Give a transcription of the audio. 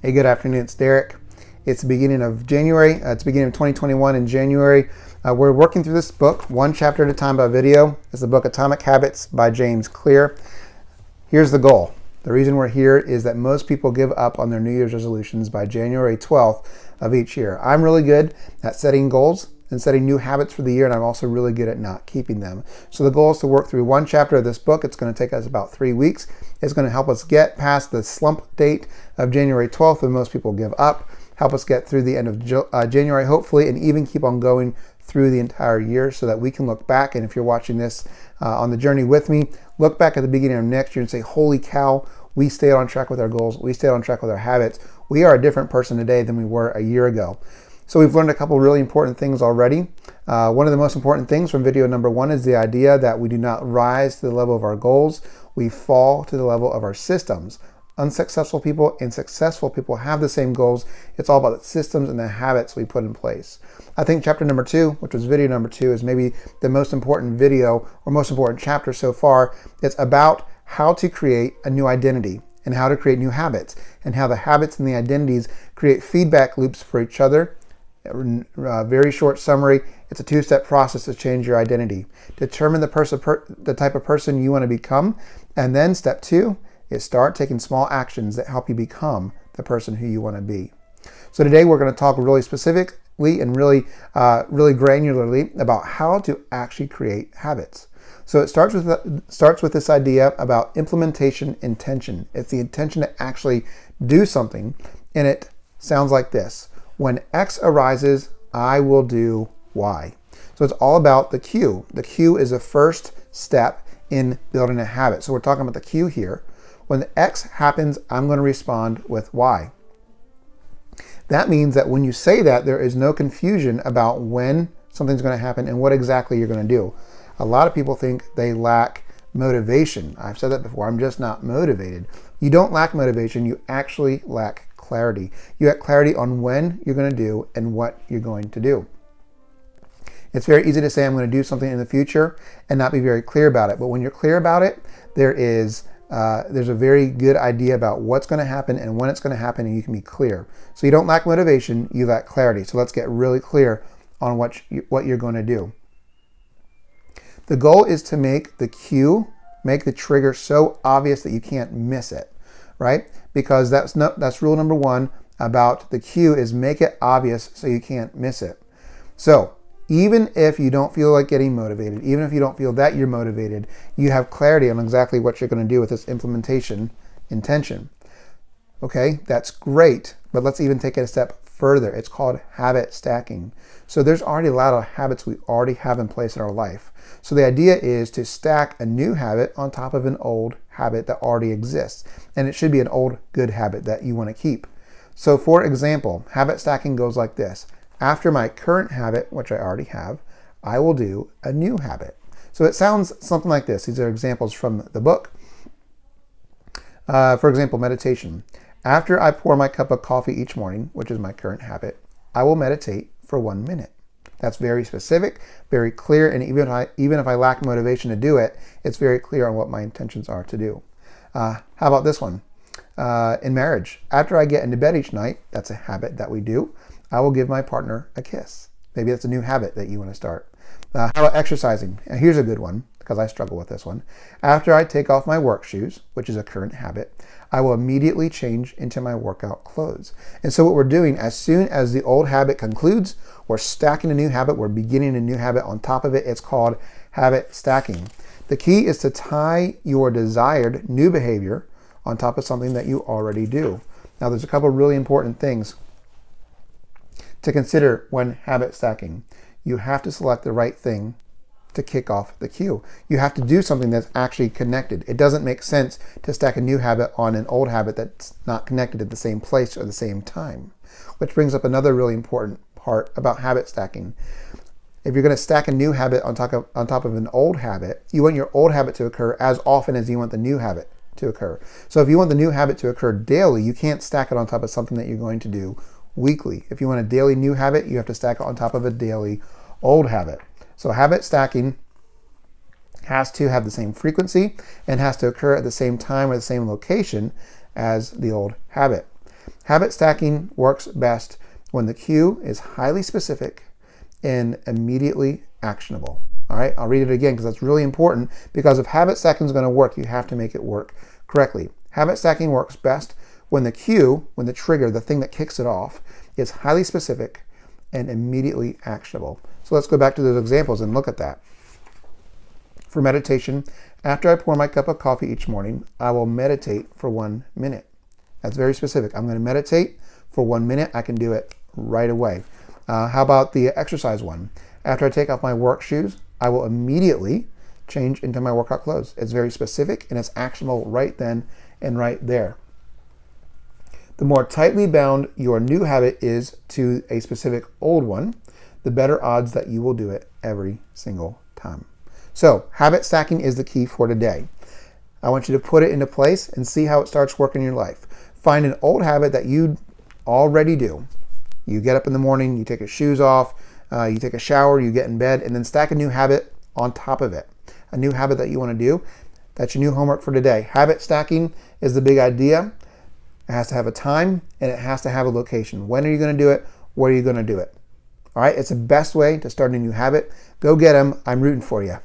Hey, good afternoon. It's Derek. It's the beginning of January. It's the beginning of 2021 in January. We're working through this book, one chapter at a time by video. It's the book Atomic Habits by James Clear. Here's the goal. The reason we're here is that most people give up on their New Year's resolutions by January 12th of each year. I'm really good at setting goals and setting new habits for the year, and I'm also really good at not keeping them. So the goal is to work through one chapter of this book. It's going to take us about 3 weeks. It's going to help us get past the slump date of January 12th when most people give up, help us get through the end of January, hopefully, and even keep on going through the entire year so that we can look back. And if you're watching this on the journey with me, look back at the beginning of next year and say, holy cow, we stayed on track with our goals. We stayed on track with our habits. We are a different person today than we were a year ago. So we've learned a couple really important things already. One of the most important things from video number 1 is the idea that we do not rise to the level of our goals. We fall to the level of our systems. Unsuccessful people and successful people have the same goals. It's all about the systems and the habits we put in place. I think chapter number 2, which was video number 2, is maybe the most important video or most important chapter so far. It's about how to create a new identity and how to create new habits and how the habits and the identities create feedback loops for each other. Very short summary. It's a 2-step process to change your identity. Determine the type of person you want to become, and then step 2 is start taking small actions that help you become the person who you want to be. So today we're going to talk really specifically and really granularly about how to actually create habits. So it starts with this idea about implementation intention. It's the intention to actually do something, and it sounds like this. When X arises, I will do Y. So it's all about the cue. The cue is the first step in building a habit. So we're talking about the cue here. When X happens, I'm going to respond with Y. That means that when you say that, there is no confusion about when something's going to happen and what exactly you're going to do. A lot of people think they lack motivation. I've said that before. I'm just not motivated. You don't lack motivation. You actually lack clarity. You have clarity on when you're going to do and what you're going to do. It's very easy to say I'm going to do something in the future and not be very clear about it. But when you're clear about it, there's a very good idea about what's going to happen and when it's going to happen, and you can be clear. So you don't lack motivation, you lack clarity. So let's get really clear on what you're going to do. The goal is to make the cue, make the trigger so obvious that you can't miss it, right? Because that's rule number 1 about the cue is make it obvious so you can't miss it. So even if you don't feel like getting motivated, even if you don't feel that you're motivated, you have clarity on exactly what you're going to do with this implementation intention. Okay, that's great, but let's even take it a step further. It's called habit stacking. So there's already a lot of habits we already have in place in our life. So the idea is to stack a new habit on top of an old habit that already exists. And it should be an old good habit that you want to keep. So for example, habit stacking goes like this. After my current habit, which I already have, I will do a new habit. So it sounds something like this. These are examples from the book. For example, meditation. After I pour my cup of coffee each morning, which is my current habit, I will meditate for 1 minute. That's very specific, very clear, and even if I lack motivation to do it, it's very clear on what my intentions are to do. How about this one? In marriage, after I get into bed each night, that's a habit that we do, I will give my partner a kiss. Maybe that's a new habit that you want to start. How about exercising? And here's a good one, because I struggle with this one. After I take off my work shoes, which is a current habit, I will immediately change into my workout clothes. And so what we're doing, as soon as the old habit concludes, we're stacking a new habit, we're beginning a new habit on top of it. It's called habit stacking. The key is to tie your desired new behavior on top of something that you already do. Now there's a couple really important things to consider when habit stacking. You have to select the right thing to kick off the cue. You have to do something that's actually connected. It doesn't make sense to stack a new habit on an old habit that's not connected at the same place or the same time. Which brings up another really important part about habit stacking. If you're going to stack a new habit on top of an old habit, you want your old habit to occur as often as you want the new habit to occur. So if you want the new habit to occur daily, you can't stack it on top of something that you're going to do weekly. If you want a daily new habit, you have to stack it on top of a daily old habit. So habit stacking has to have the same frequency and has to occur at the same time or the same location as the old habit. Habit stacking works best when the cue is highly specific and immediately actionable. All right, I'll read it again because that's really important, because if habit stacking is going to work, you have to make it work correctly. Habit stacking works best when the cue, when the trigger, the thing that kicks it off, is highly specific and immediately actionable. So let's go back to those examples and look at that. For meditation, after I pour my cup of coffee each morning, I will meditate for 1 minute. That's very specific. I'm going to meditate for 1 minute. I can do it right away. How about the exercise one? After I take off my work shoes, I will immediately change into my workout clothes. It's very specific and it's actionable right then and right there. The more tightly bound your new habit is to a specific old one, the better odds that you will do it every single time. So, habit stacking is the key for today. I want you to put it into place and see how it starts working in your life. Find an old habit that you already do. You get up in the morning, you take your shoes off, you take a shower, you get in bed, and then stack a new habit on top of it. A new habit that you want to do. That's your new homework for today. Habit stacking is the big idea. It has to have a time and it has to have a location. When are you going to do it? Where are you going to do it? All right, it's the best way to start a new habit. Go get them. I'm rooting for you.